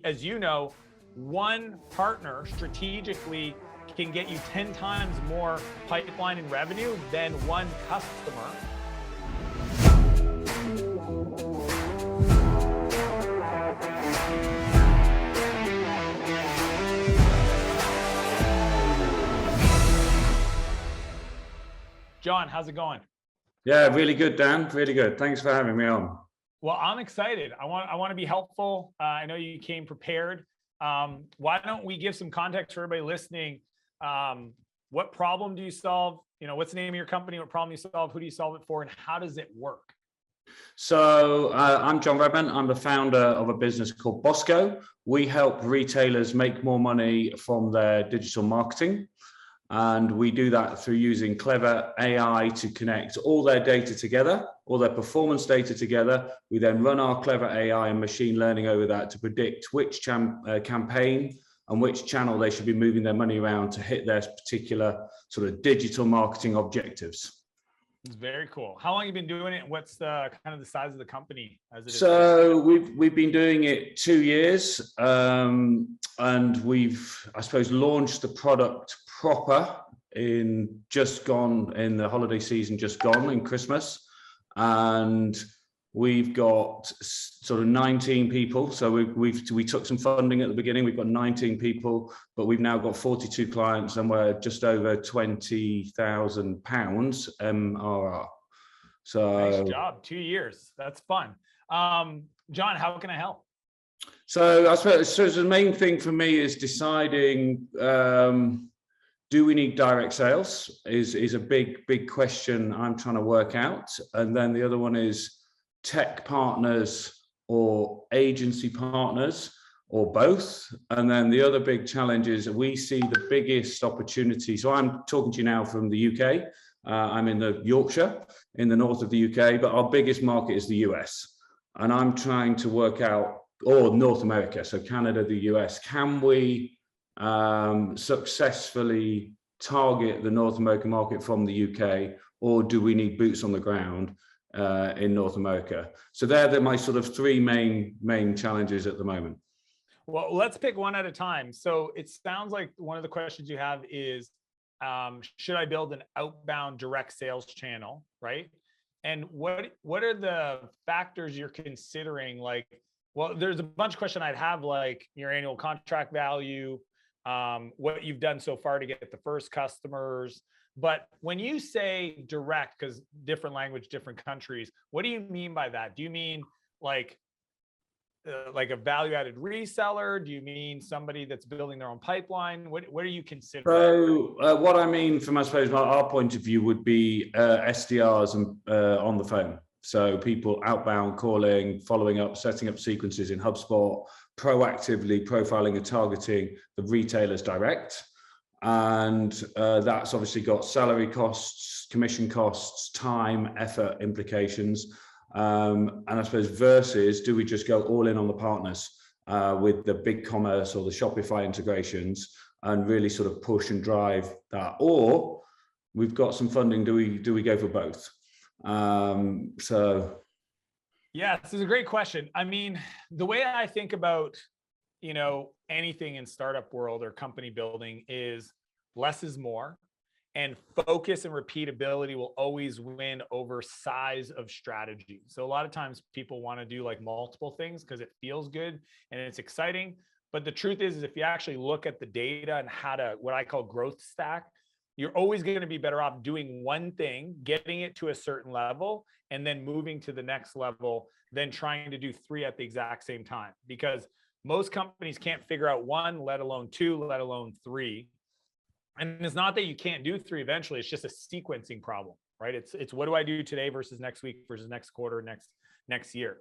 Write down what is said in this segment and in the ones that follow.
as you know, one partner strategically can get you 10 times more pipeline and revenue than one customer. John, how's it going? Yeah, really good, Dan. Really good. Thanks for having me on. Well, I'm excited. I want to be helpful. I know you came prepared. Why don't we give some context for everybody listening? What problem do you solve? What's the name of your company? What problem you solve? Who do you solve it for? And how does it work? So I'm John Readman. I'm the founder of a business called BOSCO. We help retailers make more money from their digital marketing. And we do that through using clever AI to connect all their data together, all their performance data together. We then run our clever AI and machine learning over that to predict which campaign and which channel they should be moving their money around to hit their particular sort of digital marketing objectives. It's very cool. How long have you been doing it? What's the kind of the size of the company as it is? So we've been doing it 2 years, and we've, I suppose, launched the product proper in the holiday season, just gone in Christmas, and we've got sort of 19 people. So we took some funding at the beginning. We've got 19 people, but we've now got 42 clients, and we're just over £20,000 MRR. So nice job. 2 years. That's fun. John, how can I help? So I suppose the main thing for me is deciding, do we need direct sales is a big question I'm trying to work out. And then the other one is tech partners or agency partners or both. And then the other big challenge is we see the biggest opportunity. So I'm talking to you now from the UK. I'm in the Yorkshire, in the north of the UK, but our biggest market is the US. And I'm trying to work out, or North America, so Canada, the US, can we successfully target the North American market from the UK, or do we need boots on the ground in North America? So they're my sort of three main challenges at the moment. Well, let's pick one at a time. So it sounds like one of the questions you have is, should I build an outbound direct sales channel, right? And what are the factors you're considering? Like, well, there's a bunch of questions I'd have, like your annual contract value, what you've done so far to get the first customers. But when you say direct, because different language, different countries, what do you mean by that? Do you mean like a value-added reseller? Do you mean somebody that's building their own pipeline? What are you considering? So what I mean from, I suppose, our point of view would be SDRs on the phone. So people outbound calling, following up, setting up sequences in HubSpot, proactively profiling and targeting the retailers direct. And that's obviously got salary costs, commission costs, time, effort implications. And I suppose versus, do we just go all in on the partners with the big commerce or the Shopify integrations and really sort of push and drive that? Or we've got some funding, do we go for both? Yeah, this is a great question. I mean, the way I think about, anything in startup world or company building is less is more, and focus and repeatability will always win over size of strategy. So a lot of times people want to do like multiple things because it feels good and it's exciting. But the truth is if you actually look at the data and how to, what I call growth stack, you're always going to be better off doing one thing, getting it to a certain level, and then moving to the next level than trying to do three at the exact same time. Because most companies can't figure out one, let alone two, let alone three. And it's not that you can't do three eventually, it's just a sequencing problem, right? It's what do I do today versus next week versus next quarter, next year.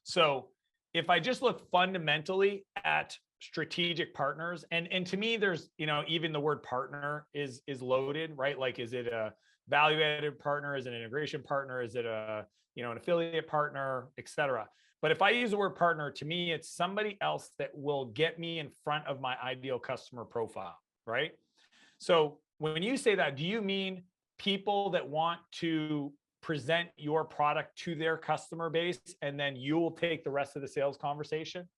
So if I just look fundamentally at strategic partners, and to me, there's, even the word partner is loaded, right? Like, is it a value-added partner? Is it an integration partner? Is it an affiliate partner, et cetera? But if I use the word partner, to me, it's somebody else that will get me in front of my ideal customer profile, right? So when you say that, do you mean people that want to present your product to their customer base and then you will take the rest of the sales conversation?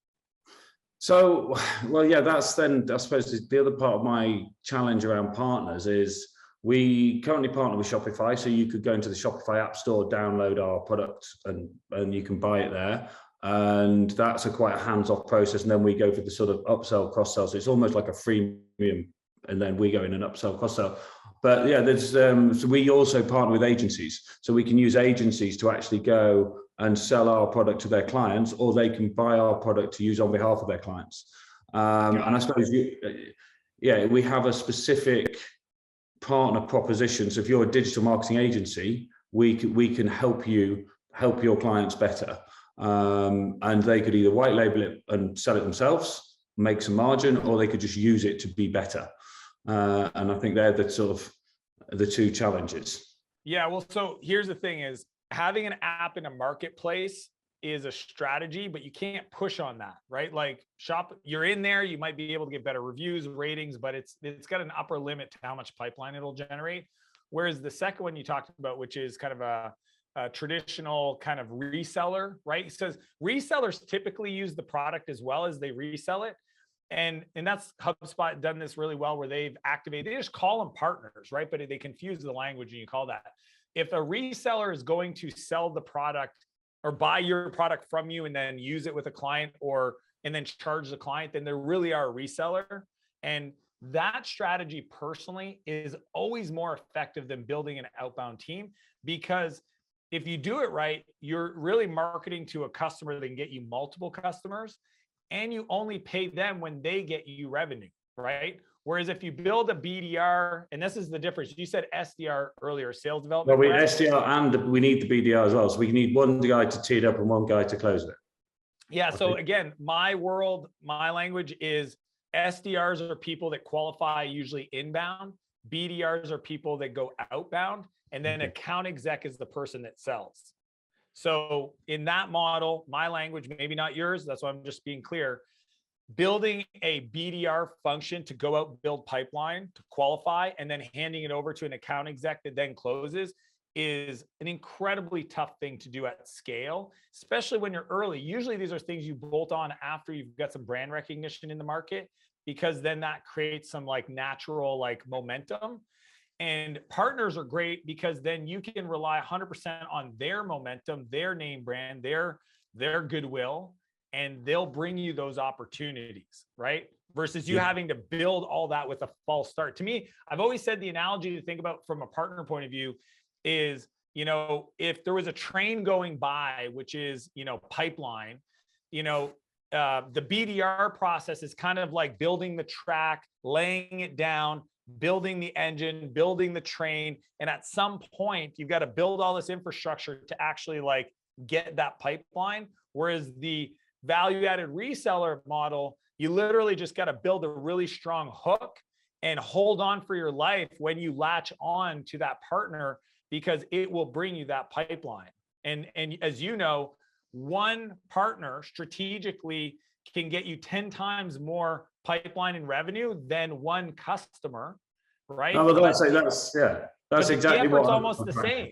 So, well, yeah, that's then, I suppose, the other part of my challenge around partners is we currently partner with Shopify. So you could go into the Shopify App Store, download our product, and you can buy it there. And that's a quite a hands-off process. And then we go for the sort of upsell, cross-sell. So it's almost like a freemium, and then we go in and upsell, cross-sell. But yeah, there's so we also partner with agencies. So we can use agencies to actually go and sell our product to their clients, or they can buy our product to use on behalf of their clients. And I suppose, yeah, we have a specific partner proposition. So if you're a digital marketing agency, we can help your clients better. And they could either white label it and sell it themselves, make some margin, or they could just use it to be better. And I think they're the sort of the two challenges. Yeah, well, so here's the thing is having an app in a marketplace is a strategy, but you can't push on that, right? Like you're in there, you might be able to get better reviews, ratings, but it's got an upper limit to how much pipeline it'll generate. Whereas the second one you talked about, which is kind of a traditional kind of reseller, right? It says resellers typically use the product as well as they resell it. And that's HubSpot done this really well where they've activated, they just call them partners, right? But they confuse the language and you call that. If a reseller is going to sell the product or buy your product from you and then use it with a client and then charge the client, then they really are a reseller. And that strategy personally is always more effective than building an outbound team, because if you do it right, you're really marketing to a customer that can get you multiple customers, and you only pay them when they get you revenue, right? Whereas if you build a BDR, and this is the difference, you said SDR earlier, sales development. Well, we SDR and we need the BDR as well. So we need one guy to tee it up and one guy to close it. Yeah. So again, my language is SDRs are people that qualify usually inbound. BDRs are people that go outbound. And then account exec is the person that sells. So in that model, my language, maybe not yours, that's why I'm just being clear, building a BDR function to go out and build pipeline to qualify and then handing it over to an account exec that then closes is an incredibly tough thing to do at scale, especially when you're early. Usually these are things you bolt on after you've got some brand recognition in the market, because then that creates some like natural like momentum. And partners are great because then you can rely 100% on their momentum, their name brand, their goodwill, and they'll bring you those opportunities, right? Versus you having to build all that with a false start. To me, I've always said the analogy to think about from a partner point of view is, if there was a train going by, which is, pipeline, the BDR process is kind of like building the track, laying it down, building the engine, building the train. And at some point, you've got to build all this infrastructure to actually like get that pipeline. Whereas the value-added reseller model, you literally just got to build a really strong hook and hold on for your life when you latch on to that partner, because it will bring you that pipeline. And as you know, one partner strategically can get you 10 times more pipeline and revenue than one customer, right? No, but that's exactly what it's almost the same.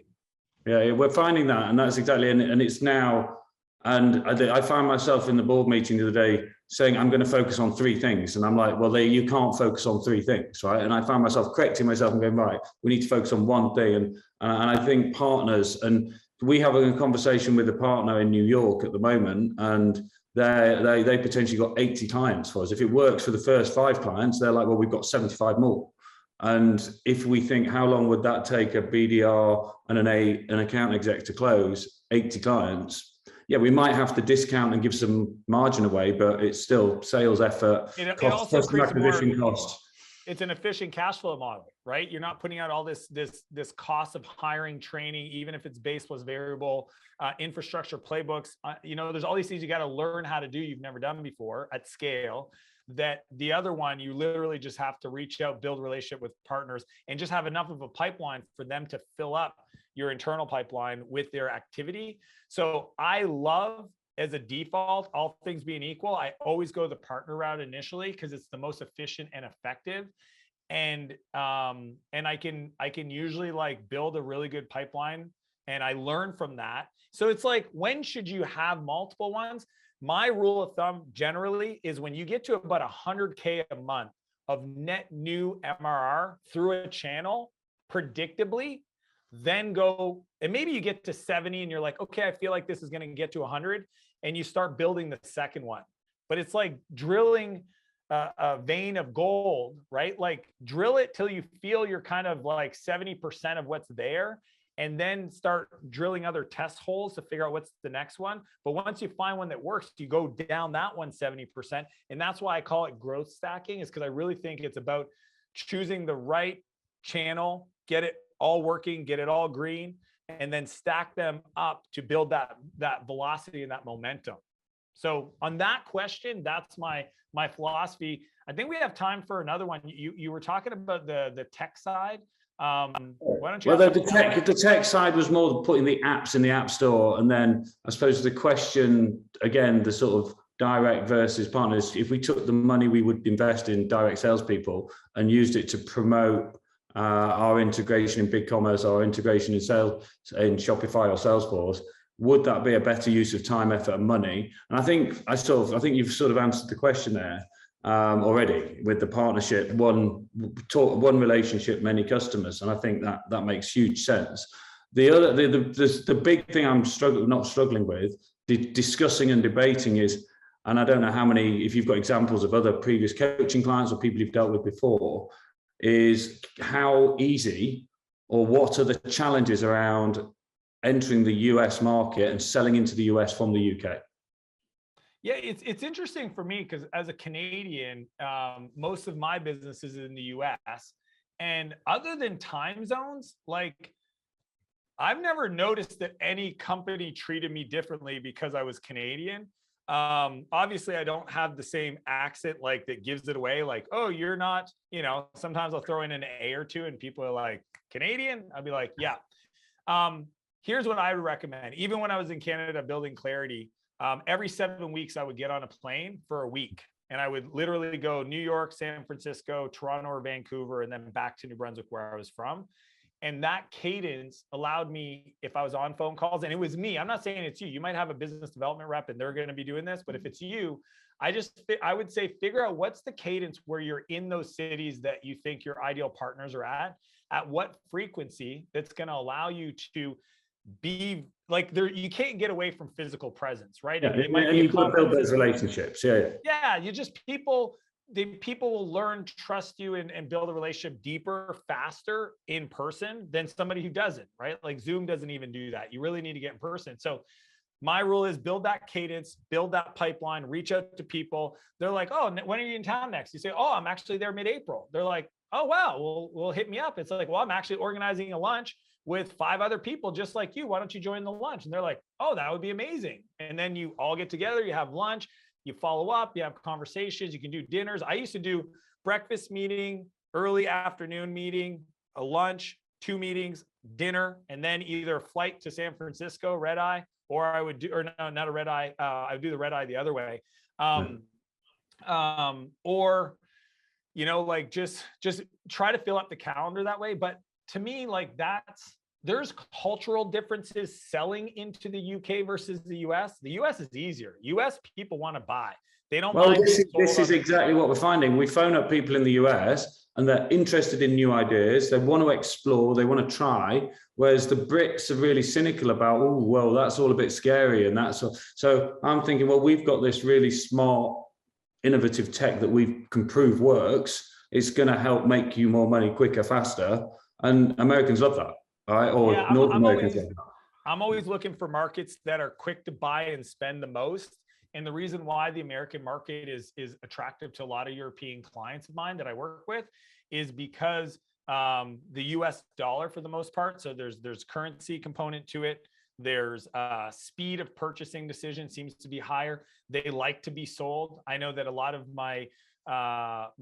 Yeah, we're finding that, and that's exactly, and it's now, and I found myself in the board meeting the other day saying, I'm going to focus on 3 things. And I'm like, well, you can't focus on 3 things, right? And I found myself correcting myself and going, right, we need to focus on one thing. And I think partners, and we have a conversation with a partner in New York at the moment, and they potentially got 80 clients for us. If it works for the first 5 clients, they're like, well, we've got 75 more. And if we think, how long would that take a BDR and an account exec to close 80 clients? Yeah, we might have to discount and give some margin away, but it's still sales effort, customer acquisition costs. It's an efficient cash flow model, right? You're not putting out all this cost of hiring, training, even if it's base plus variable, infrastructure, playbooks. There's all these things you got to learn how to do you've never done before at scale. That the other one, you literally just have to reach out, build a relationship with partners, and just have enough of a pipeline for them to fill up your internal pipeline with their activity. So I love, as a default, all things being equal, I always go the partner route initially because it's the most efficient and effective. And I can usually like build a really good pipeline, and I learn from that. So it's like, when should you have multiple ones? my rule of thumb generally is when you get to about 100K a month of net new MRR through a channel predictably, then go, and maybe you get to 70 and you're like, okay, I feel like this is going to get to 100, and you start building the second one. But it's like drilling a vein of gold, right? Like drill it till you feel you're kind of like 70% of what's there, and then start drilling other test holes to figure out what's the next one. But once you find one that works, you go down that one 70%. And that's why I call it growth stacking, is because I really think it's about choosing the right channel, get it all working, get it all green, and then stack them up to build that velocity and that momentum. So on that question, that's my philosophy. I think we have time for another one. You were talking about the tech side. Why don't you? Well, the tech side was more putting the apps in the app store, and then I suppose the question again, the sort of direct versus partners. If we took the money we would invest in direct salespeople and used it to promote our integration in BigCommerce, our integration in sales in Shopify or Salesforce, would that be a better use of time, effort, and money? And I think you've sort of answered the question there already with the partnership, one relationship, many customers, and I think that makes huge sense. The big thing I'm not struggling with, discussing and debating is, and I don't know how many, if you've got examples of other previous coaching clients or people you've dealt with before, is how easy or what are the challenges around entering the US market and selling into the US from the UK? Yeah, it's interesting for me because as a Canadian, most of my business is in the US. And other than time zones, like I've never noticed that any company treated me differently because I was Canadian. Obviously I don't have the same accent like that gives it away, like, oh, you're not, sometimes I'll throw in an A or two and people are like, Canadian? I'll be like, yeah. Here's what I would recommend. Even when I was in Canada building Clarity, every 7 weeks I would get on a plane for a week, and I would literally go New York, San Francisco, Toronto, or Vancouver, and then back to New Brunswick where I was from. And that cadence allowed me, if I was on phone calls, and it was me, I'm not saying it's you, you might have a business development rep and they're going to be doing this, but if it's you, I would say, figure out what's the cadence where you're in those cities that you think your ideal partners are at what frequency that's going to allow you to be like there. You can't get away from physical presence, right? Yeah, and you've got to build those relationships. Yeah, you just people will learn to trust you and build a relationship deeper, faster in person than somebody who doesn't, right? Like Zoom doesn't even do that. You really need to get in person. So my rule is build that cadence, build that pipeline, reach out to people. They're like, oh, when are you in town next? You say, oh, I'm actually there mid-April. They're like, oh, wow, well, hit me up. It's like, well, I'm actually organizing a lunch with 5 other people just like you. Why don't you join the lunch? And they're like, oh, that would be amazing. And then you all get together, you have lunch, you follow up, you have conversations, you can do dinners. I used to do breakfast meeting, early afternoon meeting, a lunch, 2 meetings, dinner, and then either a flight to San Francisco, red eye, or I would do, or no, not a red eye. I would do the red eye the other way. Or, like just try to fill up the calendar that way. But to me, like there's cultural differences selling into the UK versus the US. The US is easier. US people want to buy. They don't. Well, this is exactly what we're finding. We phone up people in the US and they're interested in new ideas. They want to explore. They want to try. Whereas the Brits are really cynical about, oh, well, that's all a bit scary. And that's all. So I'm thinking, well, we've got this really smart, innovative tech that we can prove works. It's going to help make you more money quicker, faster. And Americans love that. Right? Or yeah, North Americans. I'm always looking for markets that are quick to buy and spend the most. And the reason why the American market is attractive to a lot of European clients of mine that I work with is because the US dollar, for the most part, so there's currency component to it. There's speed of purchasing decision seems to be higher. They like to be sold. I know that a lot of my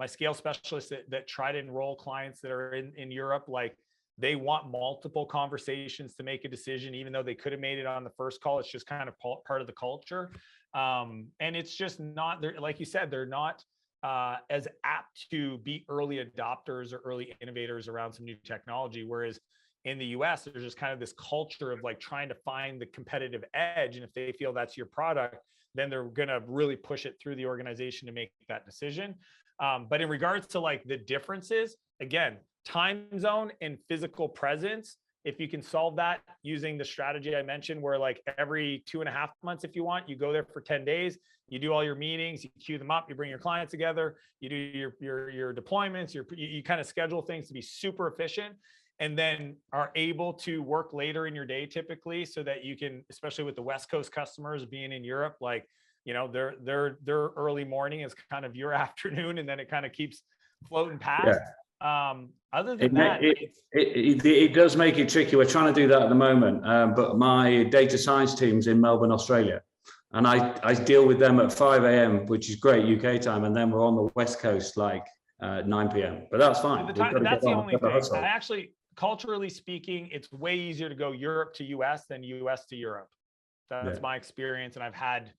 scale specialists that try to enroll clients that are in Europe, like they want multiple conversations to make a decision, even though they could have made it on the first call. It's just kind of part of the culture. And it's just not, like you said, they're not as apt to be early adopters or early innovators around some new technology. Whereas in the US, there's just kind of this culture of like trying to find the competitive edge. And if they feel that's your product, then they're going to really push it through the organization to make that decision. But in regards to like the differences, again, time zone and physical presence, if you can solve that using the strategy I mentioned, where like every 2.5 months, if you want, you go there for 10 days, you do all your meetings, you queue them up, you bring your clients together, you do your deployments, you kind of schedule things to be super efficient, and then are able to work later in your day typically, so that you can, especially with the West Coast customers being in Europe, like, you know, their early morning is kind of your afternoon, and then it kind of keeps floating past. Other than it does make it tricky. We're trying to do that at the moment, but my data science team's in Melbourne, Australia, and I deal with them at 5 a.m., which is great UK time, and then we're on the West Coast like 9 p.m. But that's fine. That's the only thing. I actually, culturally speaking, it's way easier to go Europe to US than US to Europe. That's my experience, and I've had,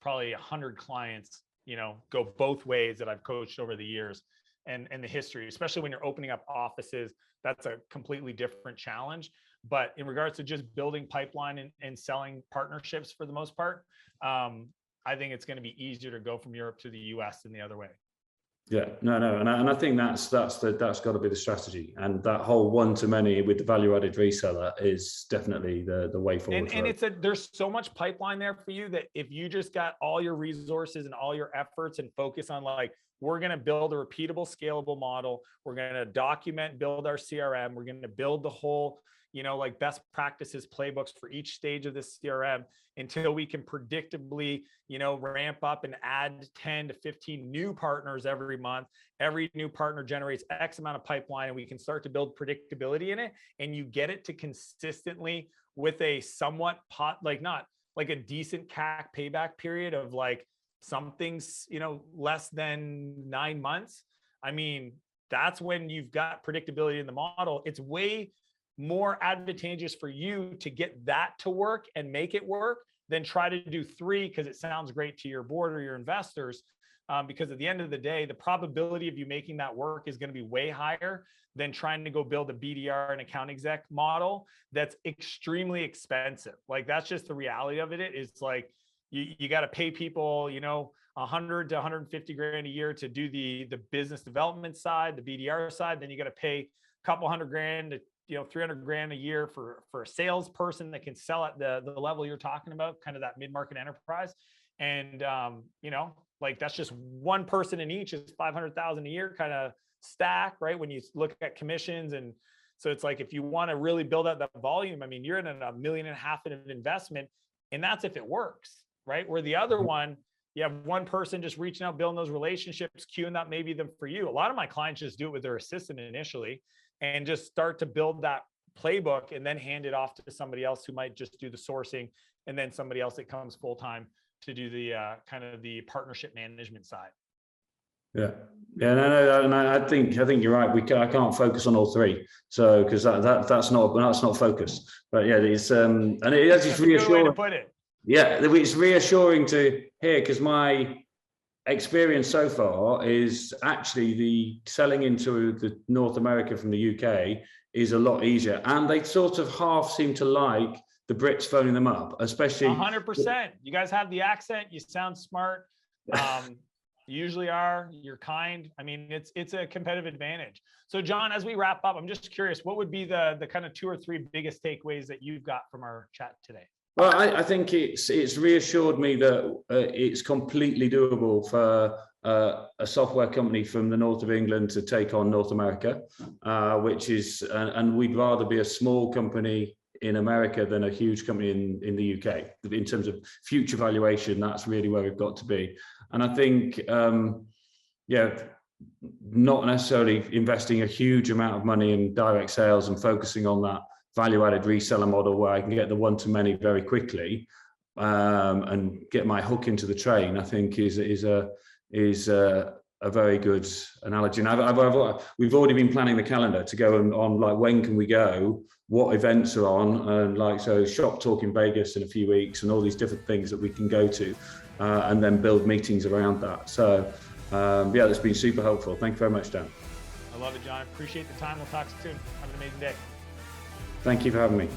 probably 100 clients, you know, go both ways that I've coached over the years. And the history, especially when you're opening up offices, that's a completely different challenge. But in regards to just building pipeline and selling partnerships, for the most part, I think it's going to be easier to go from Europe to the US than the other way. Yeah, no, and I think that's got to be the strategy, and that whole one-to-many with the value-added reseller is definitely the way forward. And there's so much pipeline there for you that if you just got all your resources and all your efforts and focus on like, we're going to build a repeatable, scalable model, we're going to document, build our CRM, we're going to build the whole, you know, like best practices playbooks for each stage of this CRM, until we can predictably, you know, ramp up and add 10 to 15 new partners every month. Every new partner generates X amount of pipeline, and we can start to build predictability in it. And you get it to consistently with a somewhat not like a decent CAC payback period of like something's, you know, less than 9 months. I mean, that's when you've got predictability in the model. It's way more advantageous for you to get that to work and make it work than try to do 3 because it sounds great to your board or your investors. Because at the end of the day, the probability of you making that work is going to be way higher than trying to go build a BDR and account exec model that's extremely expensive. Like, that's just the reality of it. It's like you got to pay people, you know, 100 to 150 grand a year to do the business development side, the BDR side. Then you got to pay a couple $100,000 to, you know, 300 grand a year for a salesperson that can sell at the level you're talking about, kind of that mid-market enterprise. And, you know, like that's just one person in each is 500,000 a year kind of stack, right? When you look at commissions. And so it's like, if you want to really build out that volume, I mean, you're in a $1.5 million in an investment, and that's if it works, right? Where the other one, you have one person just reaching out, building those relationships, queuing up maybe them for you. A lot of my clients just do it with their assistant initially and just start to build that playbook and then hand it off to somebody else who might just do the sourcing, and then somebody else that comes full-time to do the kind of the partnership management side. No, and I think you're right. I can't focus on all 3, so because that's not focus. But yeah, it's and it is reassuring to put it. Yeah, it's reassuring to hear, because my experience so far is actually the selling into the North America from the UK is a lot easier, and they sort of half seem to like the Brits phoning them up, especially 100%. You guys have the accent, you sound smart, you usually are, you're kind. I mean, it's a competitive advantage. So John, as we wrap up, I'm just curious, what would be the kind of 2 or 3 biggest takeaways that you've got from our chat today? Well, I think it's reassured me that it's completely doable for a software company from the north of England to take on North America, which is, and we'd rather be a small company in America than a huge company in the UK. In terms of future valuation, that's really where we've got to be. And I think, not necessarily investing a huge amount of money in direct sales and focusing on that value-added reseller model where I can get the one-to-many very quickly and get my hook into the train, I think is a very good analogy. And we've already been planning the calendar to go on like, when can we go, what events are on, and like, so Shop Talk in Vegas in a few weeks, and all these different things that we can go to, and then build meetings around that. So that's been super helpful. Thank you very much, Dan. I love it, John. Appreciate the time. We'll talk soon. Have an amazing day. Thank you for having me.